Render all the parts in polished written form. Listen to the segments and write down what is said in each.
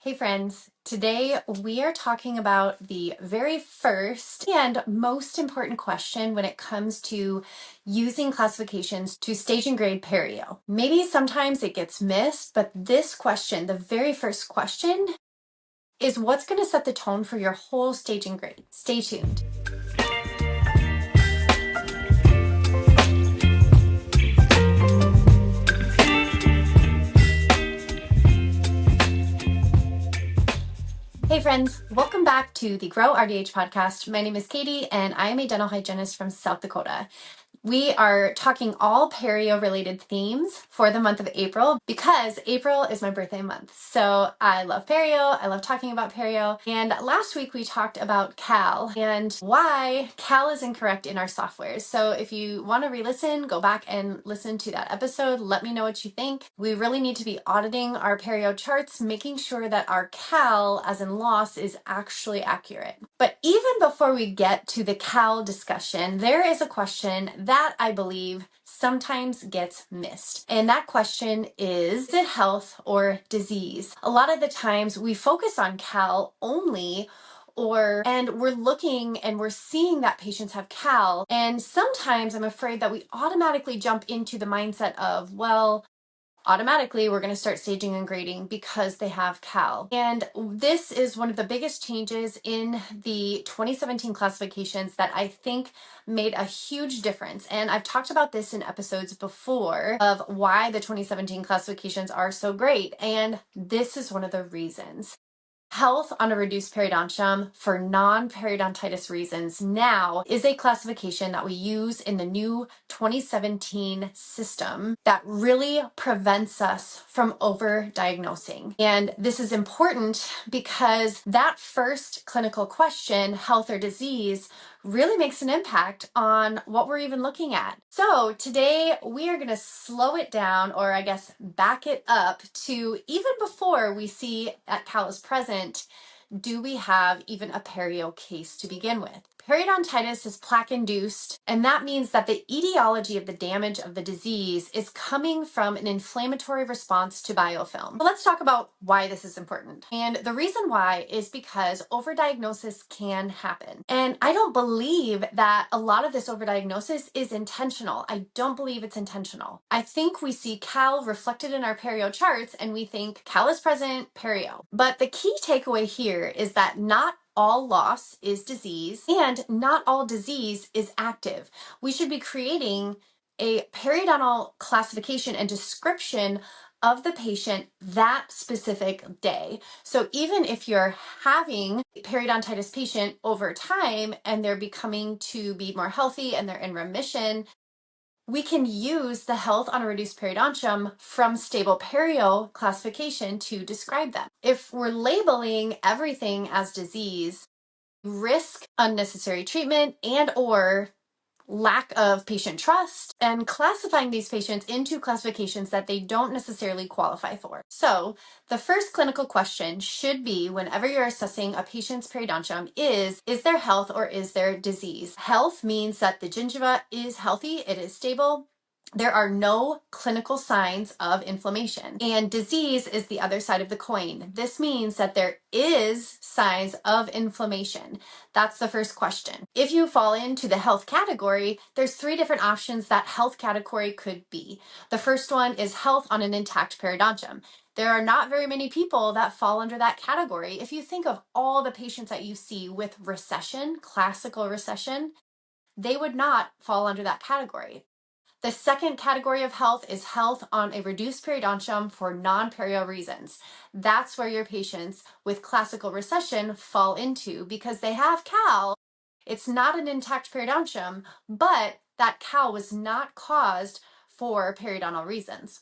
Hey friends, today we are talking about the very first and most important question when it comes to using classifications to stage and grade perio. Maybe sometimes it gets missed, but this question, the very first question, is what's going to set the tone for your whole stage and grade. Stay tuned. Hey friends, welcome back to the Grow RDH podcast. My name is Katie and I am a dental hygienist from South Dakota. We are talking all perio-related themes for the month of April because April is my birthday month. So I love perio, I love talking about perio. And last week we talked about CAL and why CAL is incorrect in our software. So if you want to re-listen, go back and listen to that episode. Let me know what you think. We really need to be auditing our perio charts, making sure that our CAL, as in loss, is actually accurate. But even before we get to the CAL discussion, there is a question that I believe sometimes gets missed. And that question is it health or disease? A lot of the times we focus on CAL only, and we're looking and we're seeing that patients have CAL. And sometimes I'm afraid that we automatically jump into the mindset of, well, automatically we're going to start staging and grading because they have CAL. And this is one of the biggest changes in the 2017 classifications that I think made a huge difference. And I've talked about this in episodes before of why the 2017 classifications are so great. And this is one of the reasons. Health on a reduced periodontium for non-periodontitis reasons now is a classification that we use in the new 2017 system that really prevents us from overdiagnosing. And this is important because that first clinical question, health or disease, really makes an impact on what we're even looking at. So today we are going to slow it down, or I guess back it up to even before we see that CAL is present, do we have even a perio case to begin with? Periodontitis is plaque-induced, and that means that the etiology of the damage of the disease is coming from an inflammatory response to biofilm. Well, let's talk about why this is important. And the reason why is because overdiagnosis can happen. And I don't believe that a lot of this overdiagnosis is intentional. I don't believe it's intentional. I think we see CAL reflected in our perio charts and we think CAL is present, perio. But the key takeaway here is that not all loss is disease and not all disease is active. We should be creating a periodontal classification and description of the patient that specific day. So even if you're having a periodontitis patient over time and they're becoming to be more healthy and they're in remission, we can use the health on a reduced periodontium from stable perio classification to describe them. If we're labeling everything as disease, risk unnecessary treatment and or lack of patient trust and classifying these patients into classifications that they don't necessarily qualify for. So the first clinical question should be whenever you're assessing a patient's periodontium is there health or is there disease? Health means that the gingiva is healthy, it is stable. There are no clinical signs of inflammation. And disease is the other side of the coin. This means that there is signs of inflammation. That's the first question. If you fall into the health category, there's three different options that health category could be. The first one is health on an intact periodontium. There are not very many people that fall under that category. If you think of all the patients that you see with recession, classical recession, they would not fall under that category. The second category of health is health on a reduced periodontium for non-perio reasons. That's where your patients with classical recession fall into because they have CAL. It's not an intact periodontium, but that CAL was not caused for periodontal reasons.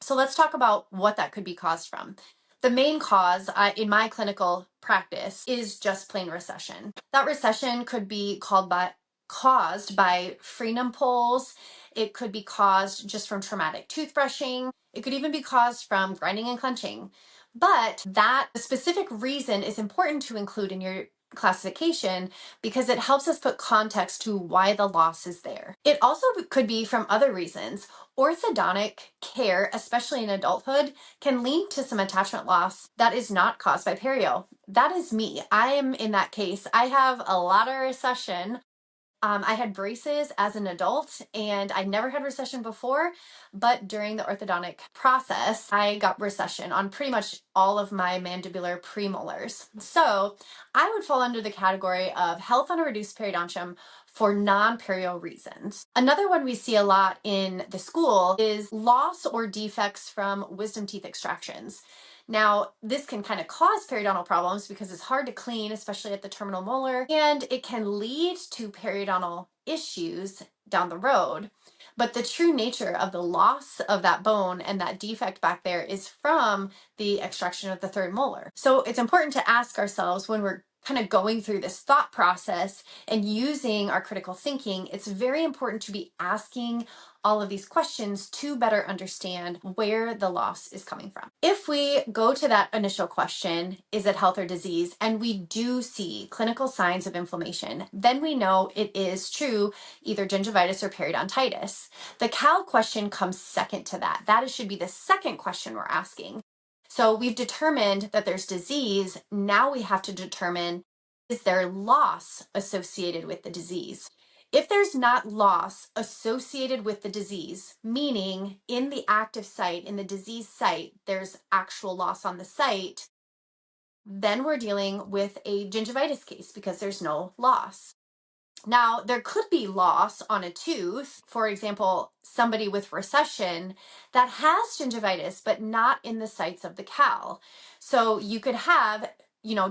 So let's talk about what that could be caused from. The main cause in my clinical practice is just plain recession. That recession could be caused by frenum pulls. It could be caused just from traumatic toothbrushing. It could even be caused from grinding and clenching. But that specific reason is important to include in your classification because it helps us put context to why the loss is there. It also could be from other reasons. Orthodontic care, especially in adulthood, can lead to some attachment loss that is not caused by perio. That is me. I am in that case. I have a lot of recession. I had braces as an adult and I never had recession before, but during the orthodontic process, I got recession on pretty much all of my mandibular premolars. So I would fall under the category of health on a reduced periodontium for non-perio reasons. Another one we see a lot in the school is loss or defects from wisdom teeth extractions. Now, this can kind of cause periodontal problems because it's hard to clean, especially at the terminal molar, and it can lead to periodontal issues down the road. But the true nature of the loss of that bone and that defect back there is from the extraction of the third molar. So it's important to ask ourselves when we're kind of going through this thought process and using our critical thinking, it's very important to be asking all of these questions to better understand where the loss is coming from. If we go to that initial question, is it health or disease, and we do see clinical signs of inflammation, then we know it is true, either gingivitis or periodontitis. The CAL question comes second to that. That should be the second question we're asking. So we've determined that there's disease. Now we have to determine, is there loss associated with the disease? If there's not loss associated with the disease, meaning in the active site, in the disease site, there's actual loss on the site, then we're dealing with a gingivitis case because there's no loss. Now, there could be loss on a tooth, for example, somebody with recession that has gingivitis, but not in the sites of the CAL. So you could have,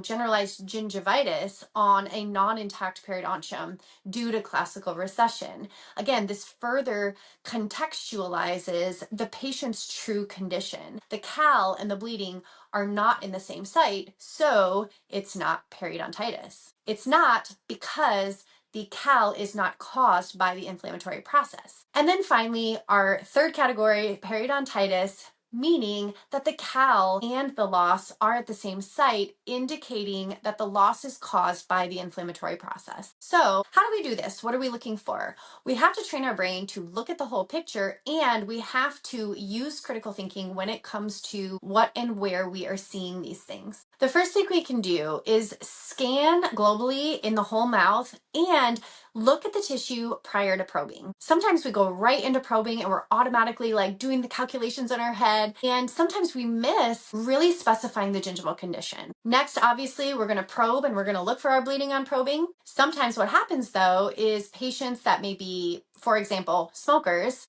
generalized gingivitis on a non-intact periodontium due to classical recession. Again, this further contextualizes the patient's true condition. The CAL and the bleeding are not in the same site, so it's not periodontitis. It's not because the CAL is not caused by the inflammatory process. And then finally, our third category, periodontitis, meaning that the CAL and the loss are at the same site, indicating that the loss is caused by the inflammatory process. So how do we do this? What are we looking for? We have to train our brain to look at the whole picture, and we have to use critical thinking when it comes to what and where we are seeing these things. The first thing we can do is scan globally in the whole mouth and look at the tissue prior to probing. Sometimes we go right into probing and we're automatically doing the calculations in our head, and sometimes we miss really specifying the gingival condition. Next, obviously, we're going to probe and we're going to look for our bleeding on probing. Sometimes what happens though is patients that may be, for example, smokers,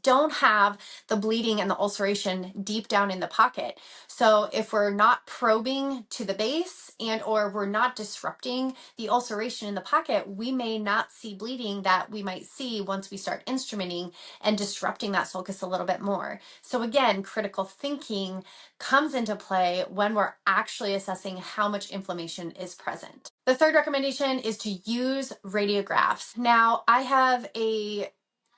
don't have the bleeding and the ulceration deep down in the pocket. So if we're not probing to the base and or we're not disrupting the ulceration in the pocket, we may not see bleeding that we might see once we start instrumenting and disrupting that sulcus a little bit more. So again, critical thinking comes into play when we're actually assessing how much inflammation is present. The third recommendation is to use radiographs. Now, I have a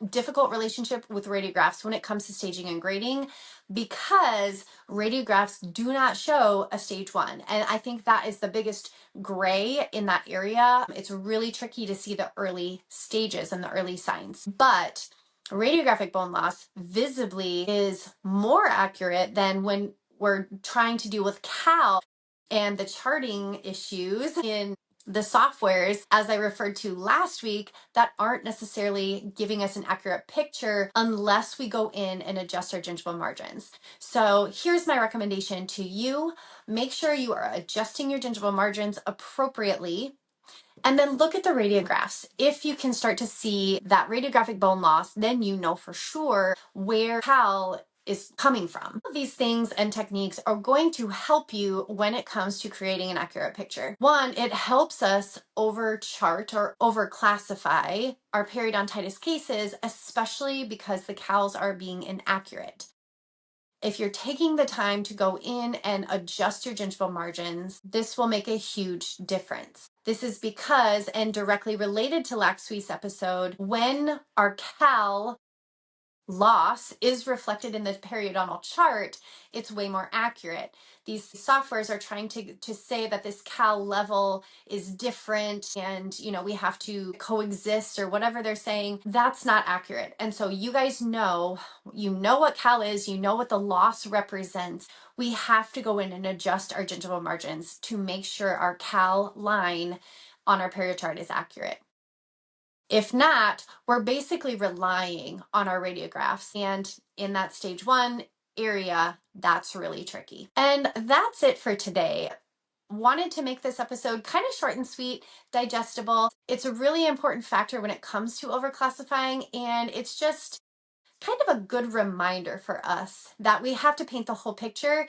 difficult relationship with radiographs when it comes to staging and grading because radiographs do not show a stage 1. And I think that is the biggest gray in that area. It's really tricky to see the early stages and the early signs. But radiographic bone loss visibly is more accurate than when we're trying to deal with CAL and the charting issues in the softwares, as I referred to last week, that aren't necessarily giving us an accurate picture unless we go in and adjust our gingival margins. So here's my recommendation to you. Make sure you are adjusting your gingival margins appropriately, and then look at the radiographs. If you can start to see that radiographic bone loss, then you know for sure where CAL is coming from. These things and techniques are going to help you when it comes to creating an accurate picture. One, it helps us overchart or overclassify our periodontitis cases, especially because the CALs are being inaccurate. If you're taking the time to go in and adjust your gingival margins, this will make a huge difference. This is because, and directly related to Lac Suisse episode, when our CAL loss is reflected in the periodontal chart, it's way more accurate. These softwares are trying to say that this cal level is different and, we have to coexist or whatever they're saying. That's not accurate. And so you guys know what cal is, you know what the loss represents. We have to go in and adjust our gingival margins to make sure our cal line on our perio chart is accurate. If not, we're basically relying on our radiographs. And in that stage 1 area, that's really tricky. And that's it for today. Wanted to make this episode kind of short and sweet, digestible. It's a really important factor when it comes to overclassifying, and it's just kind of a good reminder for us that we have to paint the whole picture.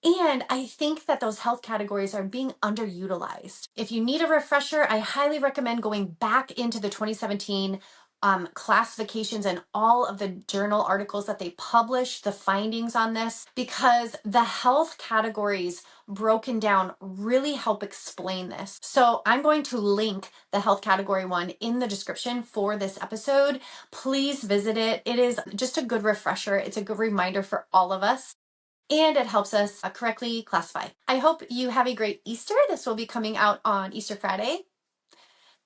And I think that those health categories are being underutilized. If you need a refresher, I highly recommend going back into the 2017 classifications and all of the journal articles that they published, the findings on this, because the health categories broken down really help explain this. So I'm going to link the health category 1 in the description for this episode. Please visit it. It is just a good refresher. It's a good reminder for all of us, and it helps us correctly classify. I hope you have a great Easter. This will be coming out on Easter Friday.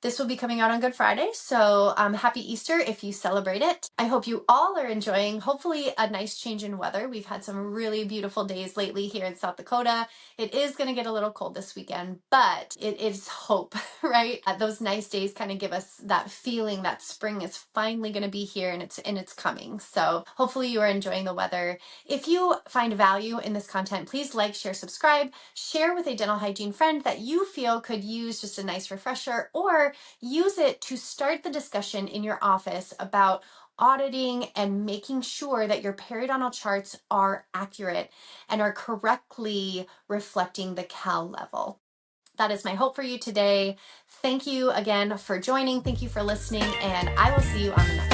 This will be coming out on Good Friday, so happy Easter if you celebrate it. I hope you all are enjoying, hopefully, a nice change in weather. We've had some really beautiful days lately here in South Dakota. It is going to get a little cold this weekend, but it is hope, right? Those nice days kind of give us that feeling that spring is finally going to be here and it's coming. So hopefully you are enjoying the weather. If you find value in this content, please like, share, subscribe, share with a dental hygiene friend that you feel could use just a nice refresher, or use it to start the discussion in your office about auditing and making sure that your periodontal charts are accurate and are correctly reflecting the cal level. That is my hope for you today. Thank you again for joining. Thank you for listening, and I will see you on the next